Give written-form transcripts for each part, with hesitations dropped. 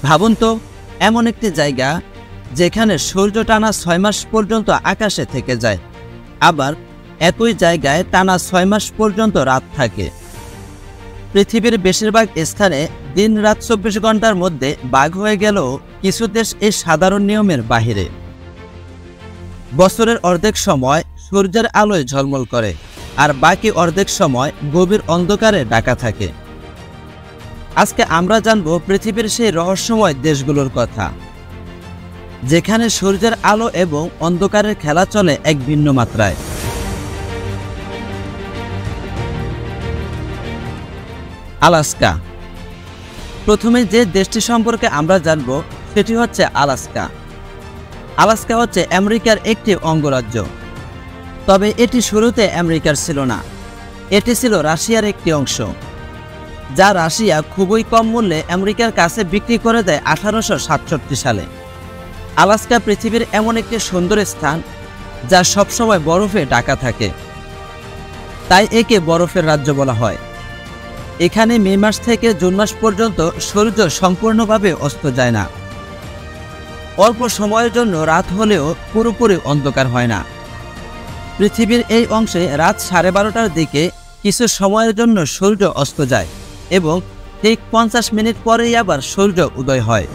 ভাবুন তো, এমন একটি জায়গা যেখানে সূর্য টানা 6 মাস পর্যন্ত আকাশে থেকে যায়, আবার একই জায়গায় টানা 6 মাস পর্যন্ত রাত থাকে। পৃথিবীর বেশিরভাগ স্থানে দিন রাত 24 ঘন্টার মধ্যে ভাগ হয়ে গেলেও কিছু দেশ এই সাধারণ নিয়মের বাহিরে। বছরের অর্ধেক সময় সূর্যের আলোয় ঝলমল করে, আর বাকি অর্ধেক সময় গভীর অন্ধকারে ঢাকা থাকে। আজকে আমরা জানব পৃথিবীর সেই রহস্যময় দেশগুলোর কথা, যেখানে সূর্যের আলো এবং অন্ধকারের খেলা চলে এক ভিন্ন মাত্রায়। আলাস্কা। প্রথমে যে দেশটি সম্পর্কে আমরা জানব সেটি হচ্ছে আলাস্কা। আলাস্কা হচ্ছে আমেরিকার একটি অঙ্গরাজ্য, তবে এটি শুরুতে আমেরিকার ছিল না, এটি ছিল রাশিয়ার একটি অংশ, যা রাশিয়া খুবই কম মূল্যে আমেরিকার কাছে বিক্রি করে দেয় 1867 সালে। আলাস্কা পৃথিবীর এমন একটি সুন্দর স্থান যা সবসময় বরফে ঢাকা থাকে, তাই একে বরফের রাজ্য বলা হয়। এখানে মে মাস থেকে জুন মাস পর্যন্ত সূর্য সম্পূর্ণভাবে অস্ত যায় না। অল্প সময়ের জন্য রাত হলেও পুরোপুরি অন্ধকার হয় না। পৃথিবীর এই অংশে রাত 12:30টার দিকে কিছু সময়ের জন্য সূর্য অস্ত যায় এবং ঠিক 50 মিনিট পরেই আবার সূর্য উদয় হয়।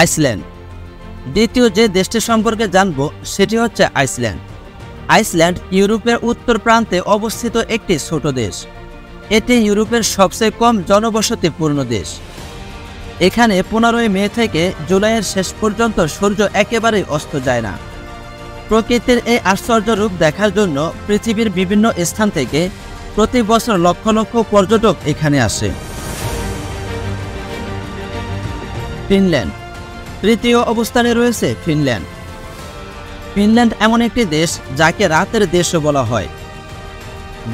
আইসল্যান্ড। দ্বিতীয় যে দেশটি সম্পর্কে জানব সেটি হচ্ছে আইসল্যান্ড। আইসল্যান্ড ইউরোপের উত্তর প্রান্তে অবস্থিত একটি ছোট দেশ। এটি ইউরোপের সবচেয়ে কম জনবসতিপূর্ণ দেশ। এখানে 15 মে থেকে জুলাইয়ের শেষ পর্যন্ত সূর্য একেবারেই অস্ত যায় না। প্রকৃতির এই আশ্চর্য রূপ দেখার জন্য পৃথিবীর বিভিন্ন স্থান থেকে প্রতি বছর লক্ষ লক্ষ পর্যটক এখানে আসে। ফিনল্যান্ড। তৃতীয় অবস্থানে রয়েছে ফিনল্যান্ড। ফিনল্যান্ড এমন একটি দেশ যাকে রাতের দেশও বলা হয়।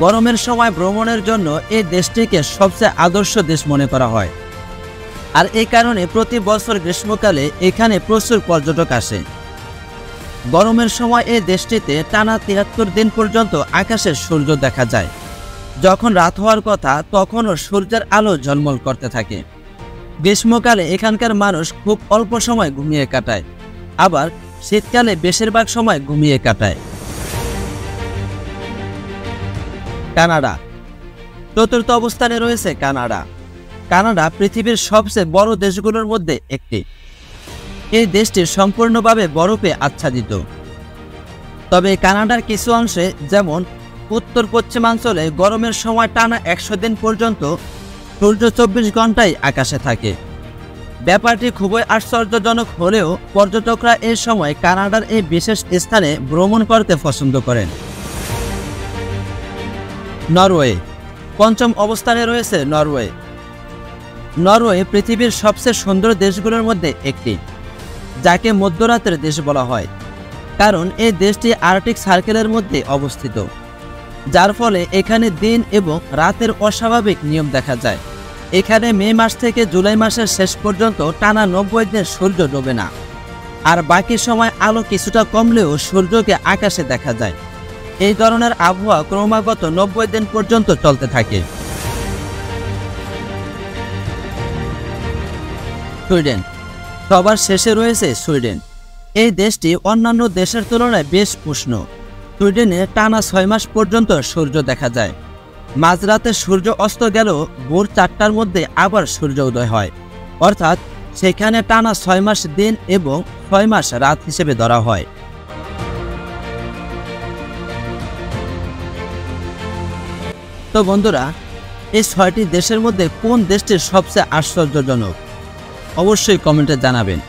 গরমের সময় ভ্রমণের জন্য এই দেশটিকে সবচেয়ে আদর্শ দেশ মনে করা হয়, আর এই কারণে প্রতি বছর গ্রীষ্মকালে এখানে প্রচুর পর্যটক আসে। গরমের সময় এই দেশটিতে টানা 73 দিন পর্যন্ত আকাশে সূর্য দেখা যায়। যখন রাত হওয়ার কথা তখনও সূর্যের আলো ঝলমল করতে থাকে। গ্রীষ্মকালে এখানকার মানুষ খুব অল্প সময় ঘুমিয়ে কাটায়, আবার শীতকালে বেশিরভাগ সময় ঘুমিয়ে কাটায়। কানাডা। চতুর্থ অবস্থানে রয়েছে কানাডা। কানাডা পৃথিবীর সবচেয়ে বড় দেশগুলোর মধ্যে একটি। এই দেশটি সম্পূর্ণভাবে বরফে আচ্ছাদিত। তবে কানাডার কিছু অংশে, যেমন উত্তর পশ্চিমাঞ্চলে, গরমের সময় টানা 100 দিন পর্যন্ত সূর্য 24 ঘন্টায় আকাশে থাকে। ব্যাপারটি খুবই আশ্চর্যজনক হলেও পর্যটকরা এই সময় কানাডার এই বিশেষ স্থানে ভ্রমণ করতে পছন্দ করেন। নরওয়ে। পঞ্চম অবস্থানে রয়েছে নরওয়ে। নরওয়ে পৃথিবীর সবচেয়ে সুন্দর দেশগুলোর মধ্যে একটি, যাকে মধ্যরাতের দেশ বলা হয়, কারণ এই দেশটি আর্কটিক সার্কেলের মধ্যে অবস্থিত, যার ফলে এখানে দিন এবং রাতের অস্বাভাবিক নিয়ম দেখা যায়। এখানে মে মাস থেকে জুলাই মাসের শেষ পর্যন্ত টানা 90 দিন সূর্য ডোবে না, আর বাকি সময় আলো কিছুটা কমলেও সূর্যকে আকাশে দেখা যায়। এই ধরনের আবহাওয়া ক্রমাগত 90 দিন পর্যন্ত চলতে থাকে। সুইডেন। সবার শেষে রয়েছে সুইডেন। এই দেশটি অন্যান্য দেশের তুলনায় বেশ উষ্ণ। সুইডেনে টানা 6 মাস পর্যন্ত সূর্য দেখা যায়। মাঝরাতে সূর্য অস্ত গেলেও ভোর 4টার মধ্যে আবার সূর্য উদয় হয়, অর্থাৎ সেখানে টানা 6 মাস দিন এবং 6 মাস রাত হিসেবে ধরা হয়। তো বন্ধুরা, এই 6টি দেশের মধ্যে কোন দেশটি সবচেয়ে আশ্চর্যজনক অবশ্যই কমেন্টে জানাবেন।